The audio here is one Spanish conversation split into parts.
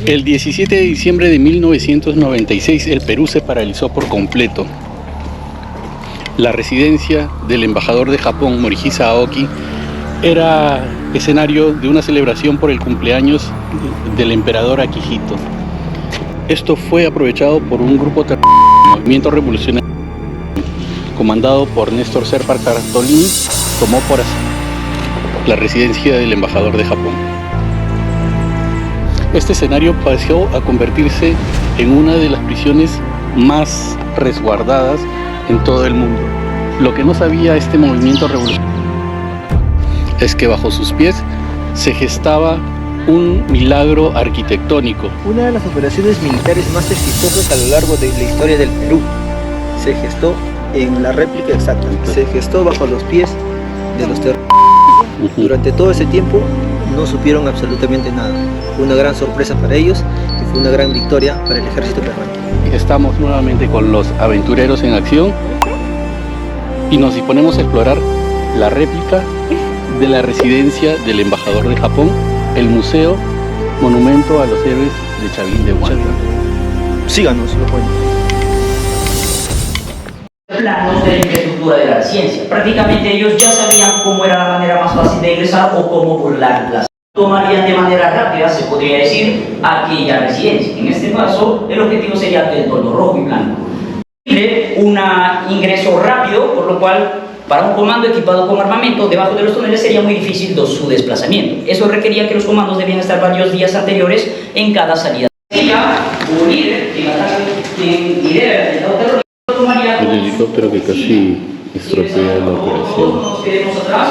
El 17 de diciembre de 1996 el Perú se paralizó por completo. La residencia del embajador de Japón, Morihisa Aoki, era escenario de una celebración por el cumpleaños del emperador Akihito. Esto fue aprovechado por un grupo terrorista, movimiento revolucionario, comandado por Néstor Serpa Cartolini, tomó por la residencia del embajador de Japón. Este escenario pasó a convertirse en una de las prisiones más resguardadas en todo el mundo. Lo que no sabía este movimiento revolucionario es que bajo sus pies se gestaba un milagro arquitectónico. Una de las operaciones militares más exitosas a lo largo de la historia del Perú se gestó en la réplica exacta, se gestó bajo los pies de los terroristas. Durante todo ese tiempo no supieron absolutamente nada. Fue una gran sorpresa para ellos y fue una gran victoria para el ejército peruano. Estamos nuevamente con los aventureros en acción y nos disponemos a explorar la réplica de la residencia del embajador de Japón, el museo monumento a los héroes de Chavín de Huanta. Síganos, lo cuento. Planos de la infraestructura de la residencia. Prácticamente ellos ya sabían cómo era la manera más fácil de ingresar o cómo burlarlas. Tomarían de manera rápida, se podría decir, aquella residencia. En este caso, el objetivo sería el tono rojo y blanco. Un ingreso rápido, por lo cual, para un comando equipado con armamento debajo de los túneles sería muy difícil su desplazamiento. Eso requería que los comandos debían estar varios días anteriores en cada salida. Un líder, quien lidera el terrorismo, tomaría el helicóptero que casi estropea la operación. Nos quedemos atrás.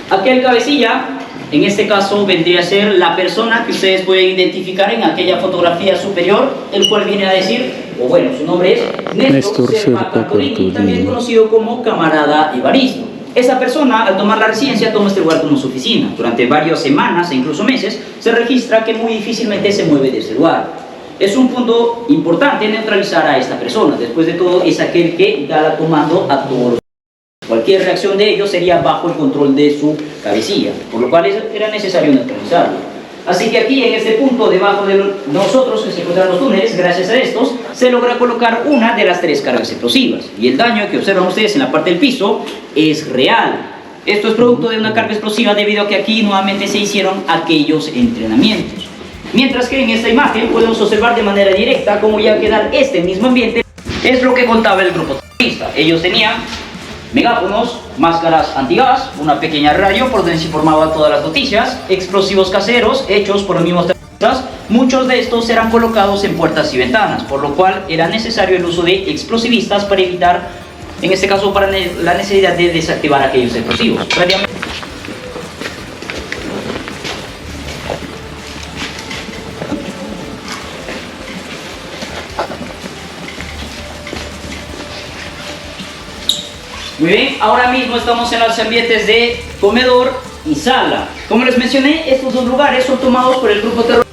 Aquel cabecilla, en este caso, vendría a ser la persona que ustedes pueden identificar en aquella fotografía superior, el cual viene a decir, o bueno, su nombre es Néstor Serpa Cartolini, también conocido como Camarada Evaristo. Esa persona, al tomar la residencia, toma este lugar como su oficina. Durante varias semanas e incluso meses, se registra que muy difícilmente se mueve de ese lugar. Es un punto importante neutralizar a esta persona. Después de todo, es aquel que da comando a todos los. Cualquier reacción de ellos sería bajo el control de su cabecilla, por lo cual era necesario neutralizarlo. Así que aquí, en este punto, debajo de nosotros, que se encuentran los túneles, gracias a estos, se logra colocar una de las 3 cargas explosivas. Y el daño que observan ustedes en la parte del piso es real. Esto es producto de una carga explosiva debido a que aquí nuevamente se hicieron aquellos entrenamientos. Mientras que en esta imagen podemos observar de manera directa cómo ya queda este mismo ambiente. Es lo que contaba el grupo terrorista. Ellos tenían megáfonos, máscaras antigas, una pequeña radio por donde se informaban todas las noticias, explosivos caseros hechos por los mismos terroristas. Muchos de estos eran colocados en puertas y ventanas, por lo cual era necesario el uso de explosivistas para evitar, en este caso, para la necesidad de desactivar aquellos explosivos. Muy bien, ahora mismo estamos en los ambientes de comedor y sala. Como les mencioné, estos 2 lugares son tomados por el grupo terrorista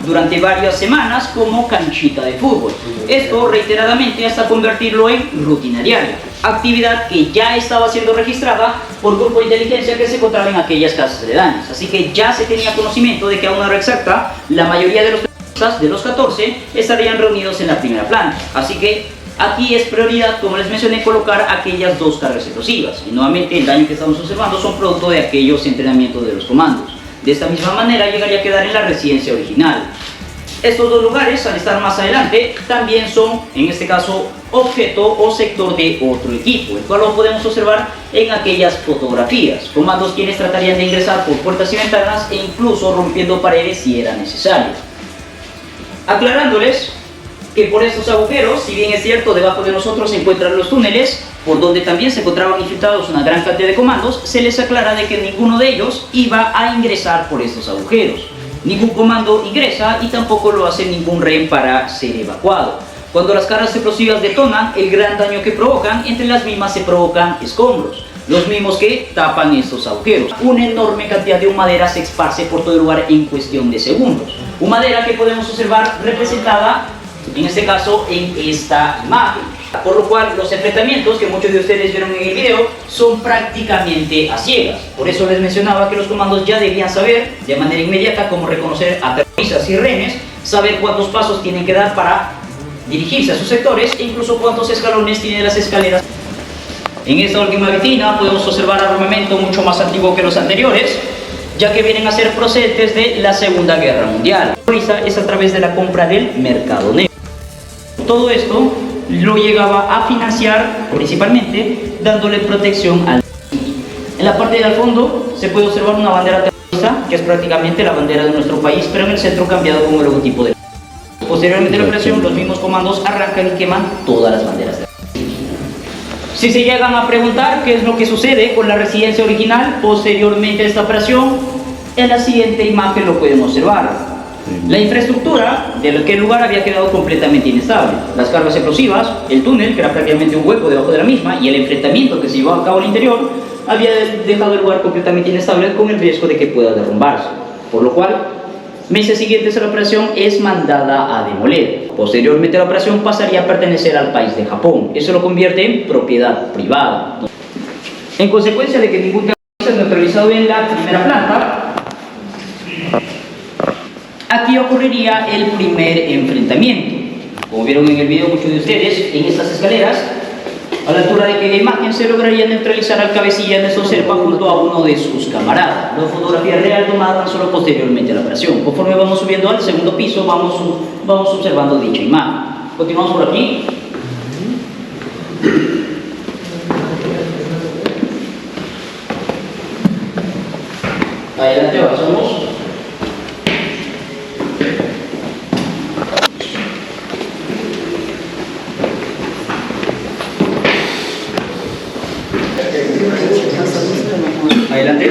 durante varias semanas como canchita de fútbol. Esto reiteradamente hasta convertirlo en rutina diaria, actividad que ya estaba siendo registrada por grupo de inteligencia que se encontraba en aquellas casas aledañas. Así que ya se tenía conocimiento de que a una hora exacta la mayoría de los terroristas, de los 14, estarían reunidos en la primera planta. Así que aquí es prioridad, como les mencioné, colocar aquellas 2 cargas explosivas. Y nuevamente el daño que estamos observando son producto de aquellos entrenamientos de los comandos. De esta misma manera llegaría a quedar en la residencia original. Estos 2 lugares, al estar más adelante, también son, en este caso, objeto o sector de otro equipo, el cual lo podemos observar en aquellas fotografías. Comandos quienes tratarían de ingresar por puertas y ventanas e incluso rompiendo paredes si era necesario. Aclarándoles que por estos agujeros, si bien es cierto, debajo de nosotros se encuentran los túneles, por donde también se encontraban infiltrados una gran cantidad de comandos, se les aclara de que ninguno de ellos iba a ingresar por estos agujeros. Ningún comando ingresa y tampoco lo hace ningún rehén para ser evacuado. Cuando las cargas explosivas detonan, el gran daño que provocan, entre las mismas se provocan escombros, los mismos que tapan estos agujeros. Una enorme cantidad de humadera se esparce por todo el lugar en cuestión de segundos. Humadera que podemos observar representada, en este caso, en esta imagen. Por lo cual los enfrentamientos que muchos de ustedes vieron en el video son prácticamente a ciegas. Por eso les mencionaba que los comandos ya debían saber de manera inmediata cómo reconocer a terroristas y rehenes, saber cuántos pasos tienen que dar para dirigirse a sus sectores e incluso cuántos escalones tienen las escaleras. En esta última vitrina podemos observar armamento mucho más antiguo que los anteriores, ya que vienen a ser procedentes de la Segunda Guerra Mundial. Es a través de la compra del mercado negro. Todo esto lo llegaba a financiar principalmente dándole protección al. En la parte del fondo se puede observar una bandera terrorista, que es prácticamente la bandera de nuestro país, pero en el centro cambiado con el logotipo de. Posteriormente a la operación, los mismos comandos arrancan y queman todas las banderas. Si se llegan a preguntar qué es lo que sucede con la residencia original posteriormente a esta operación, en la siguiente imagen lo pueden observar. La infraestructura de aquel lugar había quedado completamente inestable. Las cargas explosivas, el túnel, que era prácticamente un hueco debajo de la misma, y el enfrentamiento que se llevó a cabo al interior, había dejado el lugar completamente inestable con el riesgo de que pueda derrumbarse. Por lo cual, meses siguientes a la operación es mandada a demoler. Posteriormente a la operación pasaría a pertenecer al país de Japón. Eso lo convierte en propiedad privada. En consecuencia de que ningún terrorista es neutralizado en la primera planta, aquí ocurriría el primer enfrentamiento. Como vieron en el video muchos de ustedes, en estas escaleras, a la altura de aquella imagen se lograría neutralizar al cabecilla de Soserpa junto a uno de sus camaradas. Una fotografía real tomada tan solo posteriormente a la operación. Conforme vamos subiendo al segundo piso, vamos observando dicha imagen. Continuamos por aquí. Adelante, avanzamos. Adelante.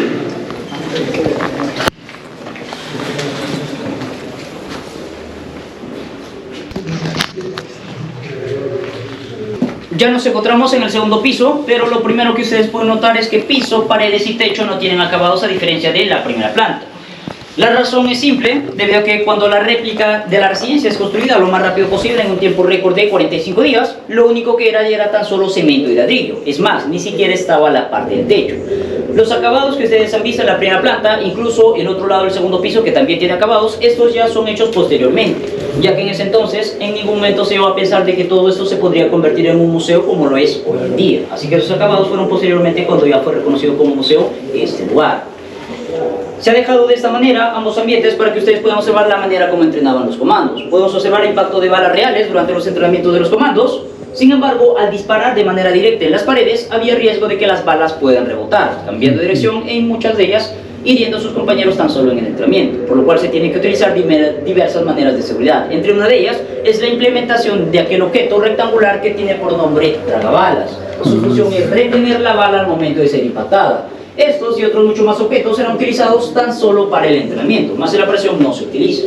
Ya nos encontramos en el segundo piso, pero lo primero que ustedes pueden notar es que piso, paredes y techo no tienen acabados a diferencia de la primera planta. La razón es simple, debido a que cuando la réplica de la residencia es construida lo más rápido posible en un tiempo récord de 45 días, lo único que era tan solo cemento y ladrillo. Es más, ni siquiera estaba la parte del techo. Los acabados que ustedes han visto en la primera planta, incluso el otro lado del segundo piso que también tiene acabados, estos ya son hechos posteriormente, ya que en ese entonces en ningún momento se iba a pensar de que todo esto se podría convertir en un museo como lo es hoy en día. Así que esos acabados fueron posteriormente cuando ya fue reconocido como museo este lugar. Se ha dejado de esta manera ambos ambientes para que ustedes puedan observar la manera como entrenaban los comandos. Podemos observar el impacto de balas reales durante los entrenamientos de los comandos. Sin embargo, al disparar de manera directa en las paredes, había riesgo de que las balas puedan rebotar, cambiando de dirección en muchas de ellas, hiriendo a sus compañeros tan solo en el entrenamiento, por lo cual se tienen que utilizar diversas maneras de seguridad. Entre una de ellas es la implementación de aquel objeto rectangular que tiene por nombre tragabalas. Su función es retener la bala al momento de ser impactada. Estos y otros muchos más objetos serán utilizados tan solo para el entrenamiento, más en la operación no se utiliza.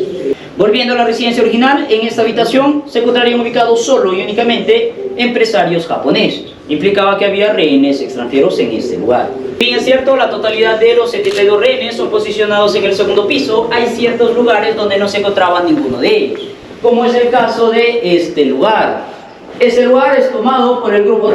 Volviendo a la residencia original, en esta habitación se encontrarían ubicados solo y únicamente empresarios japoneses. Implicaba que había rehenes extranjeros en este lugar. Bien es cierto, la totalidad de los 72 rehenes son posicionados en el segundo piso. Hay ciertos lugares donde no se encontraba ninguno de ellos, como es el caso de este lugar. Este lugar es tomado por el grupo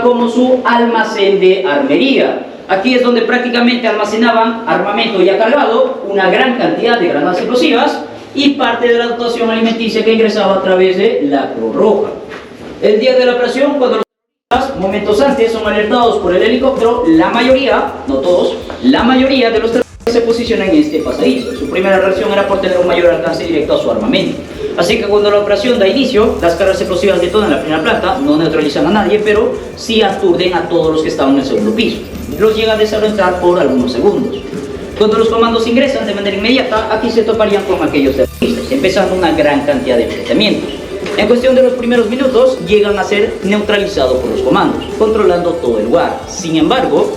como su almacén de armería. Aquí es donde prácticamente almacenaban armamento ya cargado, una gran cantidad de granadas explosivas y parte de la dotación alimenticia que ingresaba a través de la Cruz Roja. El día de la operación, cuando los terroristas, momentos antes, son alertados por el helicóptero, la mayoría, no todos, la mayoría de los terroristas se posicionan en este pasadizo. Su primera reacción era por tener un mayor alcance directo a su armamento. Así que cuando la operación da inicio, las cargas explosivas detonan en la primera planta, no neutralizan a nadie, pero sí aturden a todos los que estaban en el segundo piso. Los llega a desorientar por algunos segundos. Cuando los comandos ingresan de manera inmediata, aquí se toparían con aquellos terroristas, empezando una gran cantidad de enfrentamientos. En cuestión de los primeros minutos, llegan a ser neutralizados por los comandos, controlando todo el lugar. Sin embargo,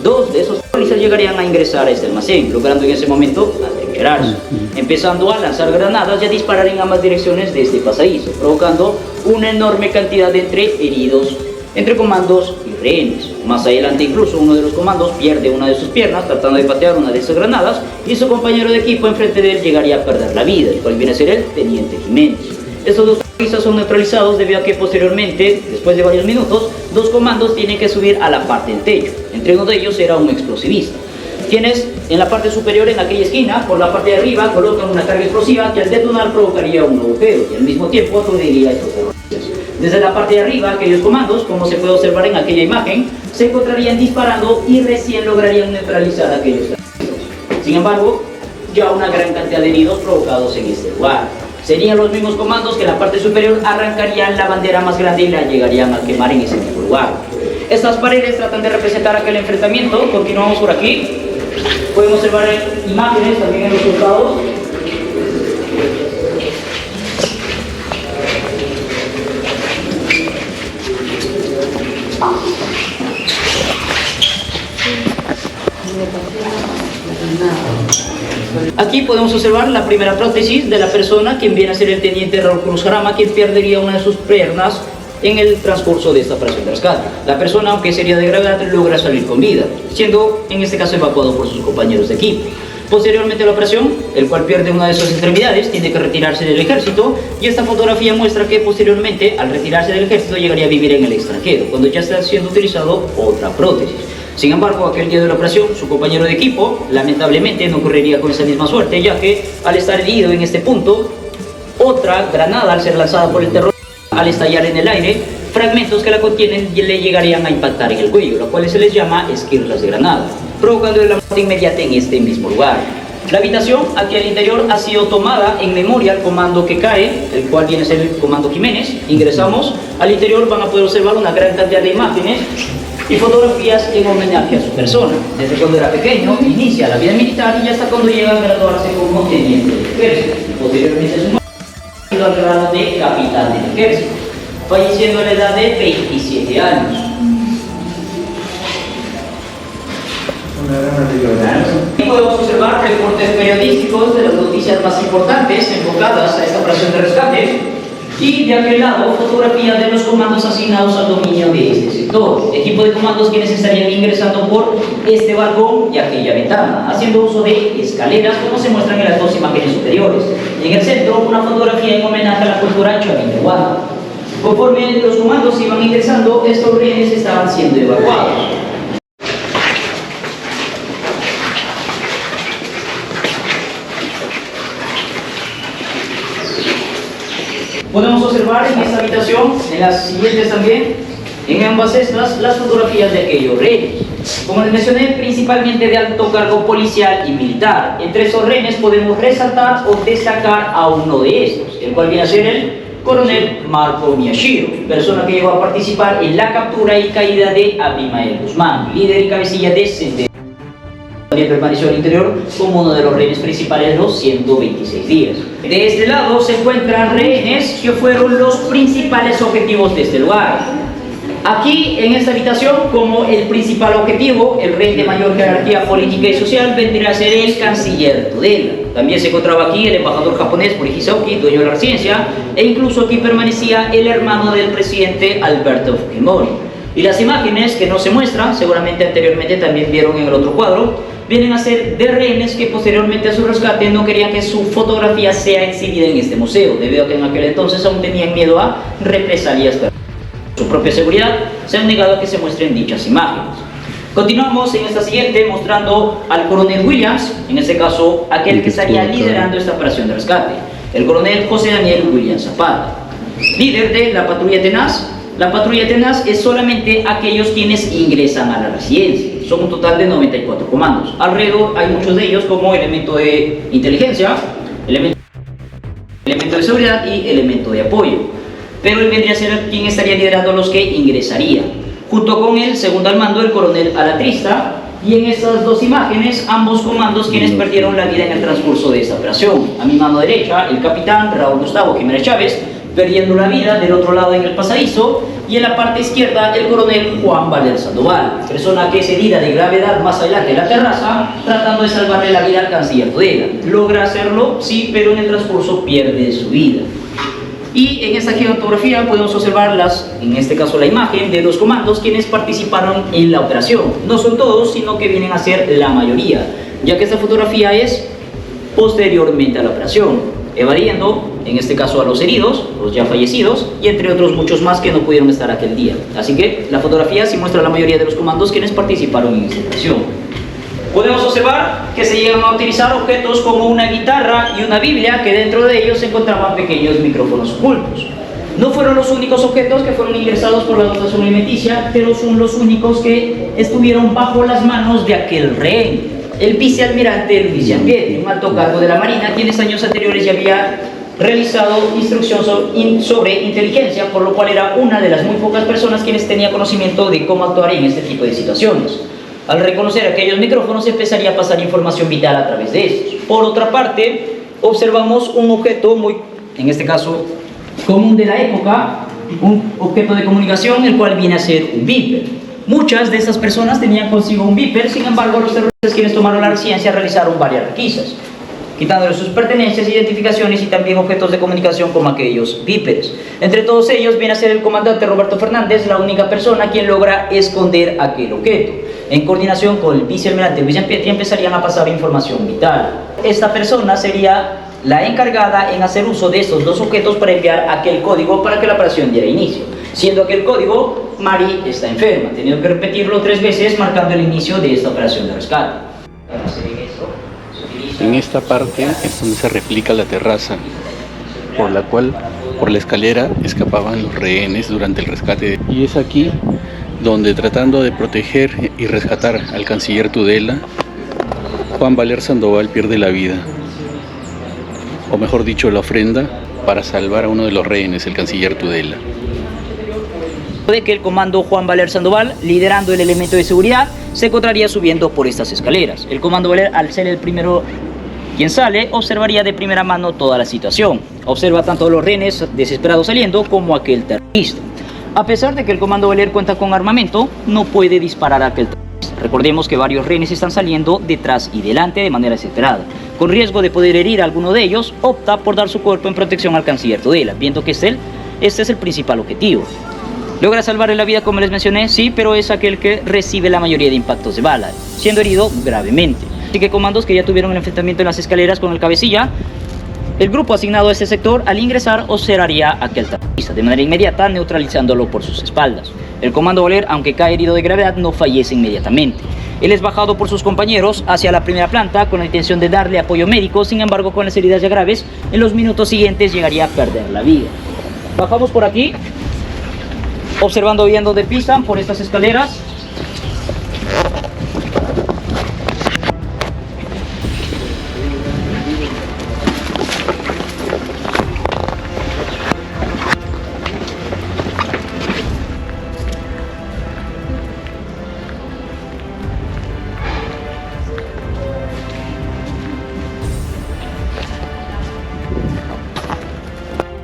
dos de esos terroristas llegarían a ingresar a este almacén, logrando en ese momento atrincherarse, empezando a lanzar granadas y a disparar en ambas direcciones de este pasadizo, provocando una enorme cantidad de heridos entre comandos y rehenes. Más adelante incluso uno de los comandos pierde una de sus piernas tratando de patear una de esas granadas y su compañero de equipo enfrente de él llegaría a perder la vida, el cual viene a ser el Teniente Jiménez. Estos dos terroristas son neutralizados debido a que posteriormente, después de varios minutos, dos comandos tienen que subir a la parte del techo. Entre uno de ellos era un explosivista. Quienes en la parte superior, en aquella esquina, por la parte de arriba, colocan una carga explosiva que al detonar provocaría un agujero y al mismo tiempo aturdiría a estos terroristas. Desde la parte de arriba, aquellos comandos, como se puede observar en aquella imagen, se encontrarían disparando y recién lograrían neutralizar a aquellos terroristas. Sin embargo, ya una gran cantidad de heridos provocados en este lugar. Serían los mismos comandos que en la parte superior arrancarían la bandera más grande y la llegarían a quemar en ese mismo lugar. Estas paredes tratan de representar aquel enfrentamiento. Continuamos por aquí. Podemos observar imágenes también en los costados. Aquí podemos observar la primera prótesis de la persona, quien viene a ser el teniente Raúl Cruz Jarama, quien perdería una de sus piernas en el transcurso de esta operación de rescate. La persona, aunque sería de gravedad, logra salir con vida, siendo en este caso evacuado por sus compañeros de equipo. Posteriormente a la operación, el cual pierde una de sus extremidades, tiene que retirarse del ejército, y esta fotografía muestra que posteriormente, al retirarse del ejército, llegaría a vivir en el extranjero, cuando ya está siendo utilizado otra prótesis. Sin embargo, aquel día de la operación, su compañero de equipo, lamentablemente, no correría con esa misma suerte, ya que al estar herido en este punto, otra granada, al ser lanzada por el terrorista, al estallar en el aire, fragmentos que la contienen le llegarían a impactar en el cuello, lo cual se les llama esquirlas de granada, provocando la muerte inmediata en este mismo lugar. La habitación aquí al interior ha sido tomada en memoria al comando que cae, el cual viene a ser el comando Jiménez. Ingresamos al interior, van a poder observar una gran cantidad de imágenes y fotografías en homenaje a su persona. Desde cuando era pequeño, inicia la vida militar y hasta cuando llega a graduarse como teniente del ejército. Posteriormente su muerte al grado de capitán del ejército, falleciendo a la edad de 27 años. Y podemos observar reportes periodísticos de las noticias más importantes enfocadas a esta operación de rescate, y de aquel lado fotografías de los comandos asignados al dominio de este sector, equipo de comandos quienes estarían ingresando por este balcón y aquella ventana, haciendo uso de escaleras como se muestran en las dos imágenes superiores, y en el centro una fotografía en homenaje a la cultura chavín-peruana. Conforme los comandos iban ingresando, estos rehenes estaban siendo evacuados. Podemos observar en esta habitación, en las siguientes también, en ambas estas, las fotografías de aquellos rehenes. Como les mencioné, principalmente de alto cargo policial y militar. Entre esos rehenes podemos resaltar o destacar a uno de estos, el cual viene a ser el coronel Marco Miyashiro, persona que llegó a participar en la captura y caída de Abimael Guzmán, líder y cabecilla de CNT. También permaneció al interior como uno de los rehenes principales de los 126 días. De este lado se encuentran rehenes que fueron los principales objetivos de este lugar. Aquí en esta habitación, como el principal objetivo, el rehén de mayor jerarquía política y social vendría a ser el canciller Tudela. También se encontraba aquí el embajador japonés Morihisa Oki, dueño de la residencia, e incluso aquí permanecía el hermano del presidente Alberto Fujimori. Y las imágenes que no se muestran, seguramente anteriormente también vieron en el otro cuadro, vienen a ser de rehenes que posteriormente a su rescate no querían que su fotografía sea exhibida en este museo, debido a que en aquel entonces aún tenían miedo a represalias por su propia seguridad, se han negado a que se muestren dichas imágenes. Continuamos en esta siguiente mostrando al coronel Williams, en este caso aquel que estaría liderando esta operación de rescate, el coronel José Daniel Williams Zapata, líder de la patrulla Tenaz. La patrulla Tenaz es solamente aquellos quienes ingresan a la residencia. Son un total de 94 comandos. Alrededor hay muchos de ellos como elemento de inteligencia, elemento de seguridad y elemento de apoyo. Pero él vendría a ser quien estaría liderando a los que ingresarían. Junto con él, segundo al mando, el coronel Alatrista. Y en estas dos imágenes, ambos comandos quienes perdieron la vida en el transcurso de esta operación. A mi mano derecha, el capitán Raúl Gustavo Jiménez Chávez, perdiendo la vida del otro lado en el pasadizo, y en la parte izquierda el coronel Juan Valer Sandoval, persona que es herida de gravedad más adelante en la terraza, tratando de salvarle la vida al canciller Tudela. Logra hacerlo, sí, pero en el transcurso pierde su vida. Y en esta fotografía podemos observar en este caso la imagen de dos comandos quienes participaron en la operación. No son todos, sino que vienen a ser la mayoría, ya que esta fotografía es posteriormente a la operación, evadiendo en este caso a los heridos, los ya fallecidos, y entre otros muchos más que no pudieron estar aquel día. Así que la fotografía sí muestra la mayoría de los comandos quienes participaron en esta operación. Podemos observar que se llegan a utilizar objetos como una guitarra y una Biblia, que dentro de ellos se encontraban pequeños micrófonos ocultos. No fueron los únicos objetos que fueron ingresados por la dotación alimenticia, pero son los únicos que estuvieron bajo las manos de aquel rehén, el vicealmirante Luis Jean-Pierre, un alto cargo de la Marina, quienes años anteriores ya había realizado instrucción sobre inteligencia, por lo cual era una de las muy pocas personas quienes tenía conocimiento de cómo actuar en este tipo de situaciones. Al reconocer aquellos micrófonos, empezaría a pasar información vital a través de estos. Por otra parte, observamos un objeto muy, en este caso, común de la época, un objeto de comunicación, el cual viene a ser un beeper. Muchas de estas personas tenían consigo un beeper, sin embargo, los terroristas quienes tomaron la residencia realizaron varias requisas, quitándole sus pertenencias, identificaciones y también objetos de comunicación como aquellos beepers. Entre todos ellos viene a ser el comandante Roberto Fernández, la única persona quien logra esconder aquel objeto. En coordinación con el vicealmirante Luis Jean-Pierre empezarían a pasar información vital. Esta persona sería la encargada en hacer uso de estos dos objetos para enviar aquel código para que la operación diera inicio. Siendo aquel código, Mari está enferma, teniendo que repetirlo 3 veces marcando el inicio de esta operación de rescate. En esta parte es donde se replica la terraza, por la cual, por la escalera, escapaban los rehenes durante el rescate. Y es aquí donde, tratando de proteger y rescatar al canciller Tudela, Juan Valer Sandoval pierde la vida, o mejor dicho, la ofrenda para salvar a uno de los rehenes, el canciller Tudela. De que el comando Juan Valer Sandoval, liderando el elemento de seguridad, se encontraría subiendo por estas escaleras. El comando Valer, al ser el primero quien sale, observaría de primera mano toda la situación. Observa tanto a los rehenes desesperados saliendo como a aquel terrorista. A pesar de que el comando Valer cuenta con armamento, no puede disparar a aquel terrorista. Recordemos que varios rehenes están saliendo detrás y delante de manera desesperada. Con riesgo de poder herir a alguno de ellos, opta por dar su cuerpo en protección al canciller Tudela, viendo que este es el principal objetivo. Logra salvarle la vida, como les mencioné, sí, pero es aquel que recibe la mayoría de impactos de bala, siendo herido gravemente. Así que comandos que ya tuvieron el enfrentamiento en las escaleras con el cabecilla, el grupo asignado a este sector, al ingresar, observaría a aquel terrorista de manera inmediata, neutralizándolo por sus espaldas. El comando Valer, aunque cae herido de gravedad, no fallece inmediatamente. Él es bajado por sus compañeros hacia la primera planta con la intención de darle apoyo médico, sin embargo, con las heridas ya graves, en los minutos siguientes llegaría a perder la vida. Bajamos por aquí, observando bien dónde pisan por estas escaleras.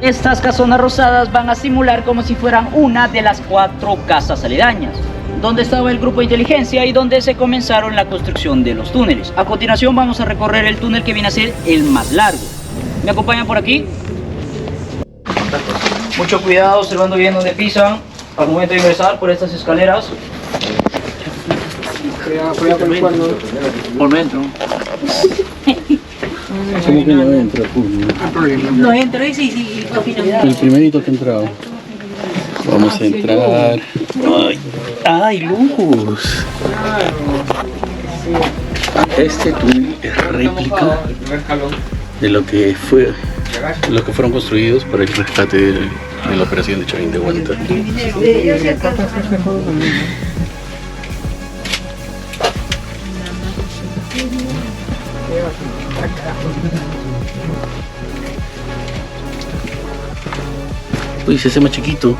Estas casonas rosadas van a simular como si fueran una de las 4 casas aledañas, donde estaba el grupo de inteligencia y donde se comenzaron la construcción de los túneles. A continuación vamos a recorrer el túnel que viene a ser el más largo. ¿Me acompañan por aquí? Mucho cuidado, observando bien dónde pisan al momento de ingresar por estas escaleras. Cuidado con el cuerno. Por dentro. ¿Cómo que no entra? No entra y sí, El primerito que ha entrado. Vamos a entrar. ¡Ay, luz! Este túnel es réplica de lo que fueron construidos para el rescate de la operación de Chavín de Huanta. Uy, se hace más chiquito.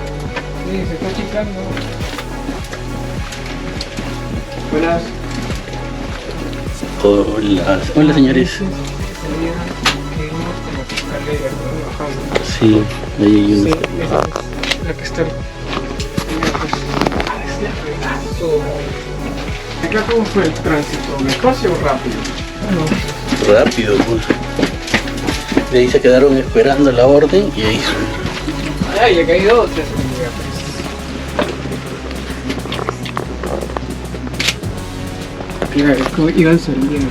Sí, se está achicando. Buenas. Hola señores. Sí, ahí hay una. Sí, la que está. Acá cómo fue el tránsito, ¿despacio o rápido? Rápido, pues. De ahí se quedaron esperando la orden y ahí Ay, ya caído otra. Claro, como iban saliendo.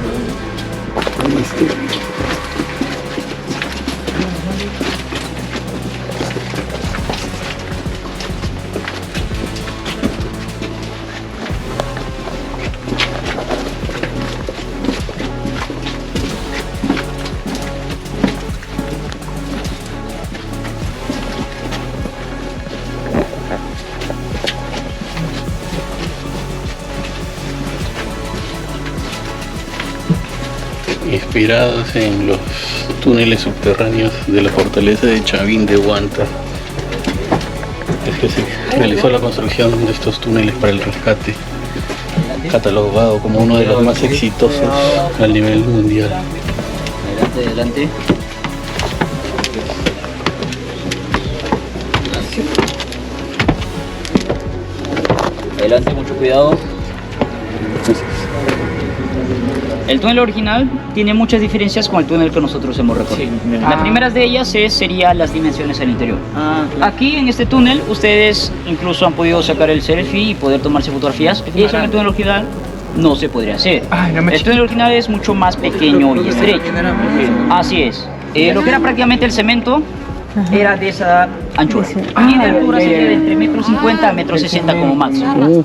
inspirados en los túneles subterráneos de la fortaleza de Chavín de Huántar. Es que se realizó la construcción de estos túneles para el rescate, catalogado como uno de los más exitosos a nivel mundial. Adelante, adelante. Adelante, mucho cuidado. El túnel original tiene muchas diferencias con el túnel que nosotros hemos recorrido. La primera de ellas serían las dimensiones al interior. Aquí en este túnel ustedes incluso han podido sacar el selfie y poder tomarse fotografías. Y eso en el túnel original no se podría hacer. El túnel original es mucho más pequeño y estrecho. Así es. Lo que era prácticamente el cemento era de esa anchura. Y de altura sería de entre 1,50 m a 1,60 m como máximo.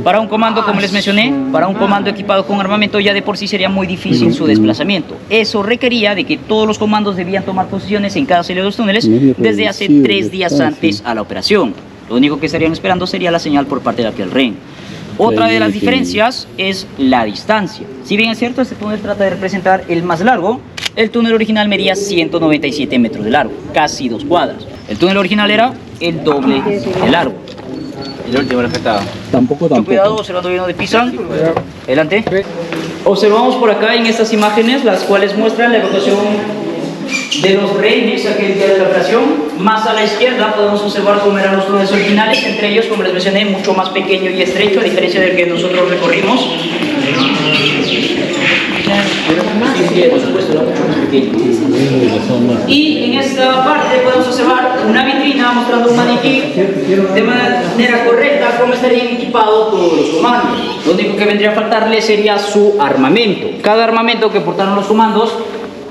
Para un comando, como les mencioné, para un comando equipado con armamento ya de por sí sería muy difícil su desplazamiento. Eso requería de que todos los comandos debían tomar posiciones en cada celda de los túneles desde hace 3 días antes a la operación. Lo único que estarían esperando sería la señal por parte de aquel REN. Otra de las diferencias es la distancia. Si bien es cierto, este túnel trata de representar el más largo, el túnel original medía 197 metros de largo, casi 2 cuadras. El túnel original era el doble de largo. El último respetado. Tampoco. Cuidado, observando bien donde pisan. Adelante. Observamos por acá en estas imágenes, las cuales muestran la evacuación de los rehenes aquel día de la operación. Más a la izquierda podemos observar cómo eran los túneles originales, entre ellos, como les mencioné, mucho más pequeño y estrecho, a diferencia del que nosotros recorrimos. Por supuesto, era mucho más pequeño. Y en esta parte podemos observar una vitrina mostrando un maniquí de manera correcta cómo estarían equipados todos los comandos. Lo único que vendría a faltarle sería su armamento. Cada armamento que portaron los comandos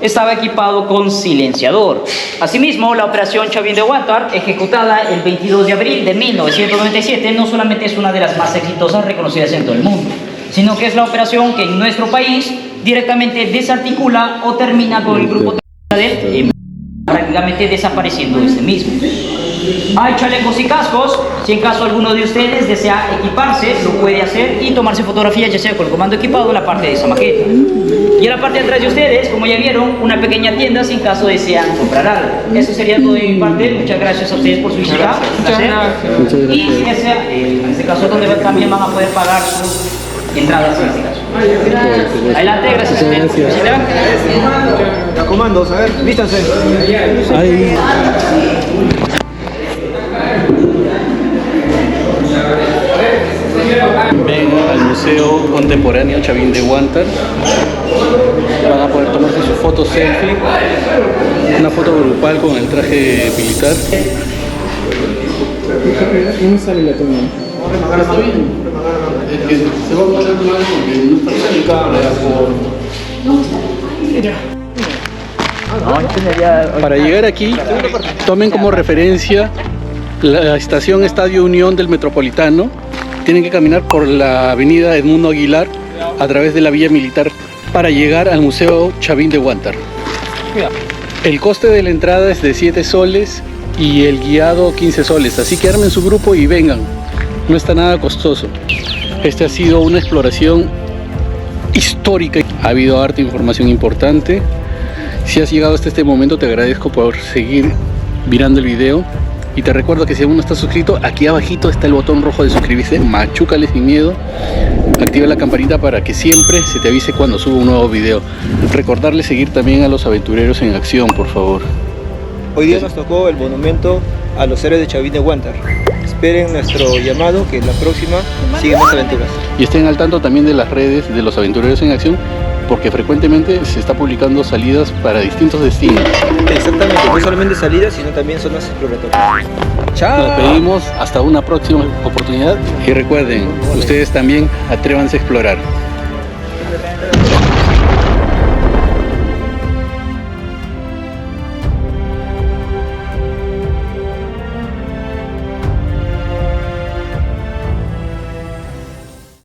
estaba equipado con silenciador. Asimismo, la operación Chavín de Huántar, ejecutada el 22 de abril de 1997, no solamente es una de las más exitosas reconocidas en todo el mundo, sino que es la operación que en nuestro país directamente desarticula o termina con el grupo terrorista prácticamente desapareciendo este mismo. Hay chalecos y cascos, si en caso alguno de ustedes desea equiparse, lo puede hacer y tomarse fotografías ya sea con el comando equipado en la parte de esa maqueta. Y en la parte de atrás de ustedes, como ya vieron, una pequeña tienda si en caso desean comprar algo. Eso sería todo de mi parte. Muchas gracias a ustedes por su visita. Y si desea, en este caso donde también van a poder pagar sus entradas en este caso. Adelante, gracias a ustedes. Comandos, a ver, vístanse. Ahí. Vengan al Museo Contemporáneo Chavín de Huántar. Van a poder tomarse su foto selfie, una foto grupal con el traje militar. ¿Cómo sale la toma? Está bien. Es que se va a poner mal porque no está cerca. Para llegar aquí, tomen como referencia la estación Estadio Unión del Metropolitano. Tienen que caminar por la avenida Edmundo Aguilar a través de la Villa Militar para llegar al Museo Chavín de Huántar. El coste de la entrada es de 7 soles y el guiado 15 soles, así que armen su grupo y vengan. No está nada costoso. Esta ha sido una exploración histórica. Ha habido harta información importante. Si has llegado hasta este momento, te agradezco por seguir mirando el video. Y te recuerdo que si aún no estás suscrito, aquí abajito está el botón rojo de suscribirse. Machúcale sin miedo. Activa la campanita para que siempre se te avise cuando suba un nuevo video. Recordarle seguir también a los aventureros en acción, por favor. Hoy día nos tocó el monumento a los héroes de Chavín de Huántar. Esperen nuestro llamado, que la próxima sigue más aventuras. Y estén al tanto también de las redes de los aventureros en acción, porque frecuentemente se está publicando salidas para distintos destinos. Exactamente, no solamente salidas, sino también zonas exploratorias. ¡Chao! Nos pedimos hasta una próxima oportunidad y recuerden, ustedes también atrévanse a explorar.